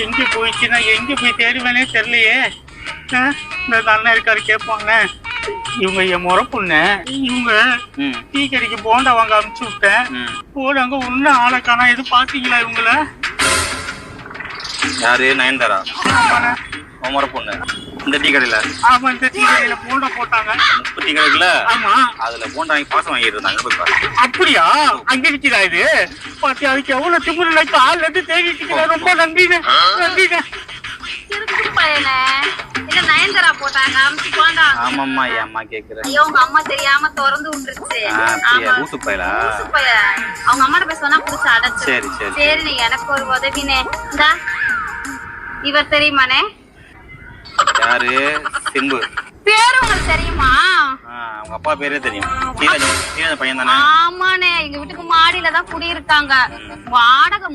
எங்க போயிடுச்சுன்னா எங்க போய் தேடுவேனே தெரியலையே. இந்த அண்ணன் இருக்காரு கேட்பாங்க. இவங்க என் முறை பொண்ணு. இவங்க டீ கடைக்கு போண்டா வாங்க அனுப்பிச்சு விட்டேன். போடாங்க ஒன்னும் ஆளை காணா. எதுவும் பாத்தீங்களா இவங்கள? யாரு? நயன்தாரா முறை பொண்ணு இந்த டீ கடையில? ஆமா, இந்த டீ கடையில போண்டா போட்டாங்க. 30 டீ கடைக்குல? ஆமா, அதுல போண்டா வாங்கி பாசம் வாங்கிட்டு இருந்தாங்க. அப்படியா? அங்க நிக்கிறா இது பாத்தி. அதுக்கு எவ்வளவு திமுறை ஆள் இருந்து தேடிட்டு இருக்கிற. ரொம்ப நன்றிங்க, நன்றிங்க. நயன்தாரா போட்டாங்க போண்டா. ஆமாம்மா, ஏம்மா கேக்குறேன்? உங்க அம்மா தெரியாம திறந்து விட்டுருச்சு. ஊசு பையலா? அவங்க அம்மாட்ட போய் சொன்னா புடிச்சு அடைச்சு. சரி சரி சரி, நீ எனக்கு ஒரு உதவினே. இந்தா, இவர் தெரியுமானே? யாரு? சிம்பு. பேரு உங்களுக்கு தெரியுமா? அவங்க அப்பா பேரே தெரியும். பையன் தானே? ஆமாண்ணே, எங்க வீட்டுக்கு மாடியில தான் குடியிருக்காங்க. வாடகை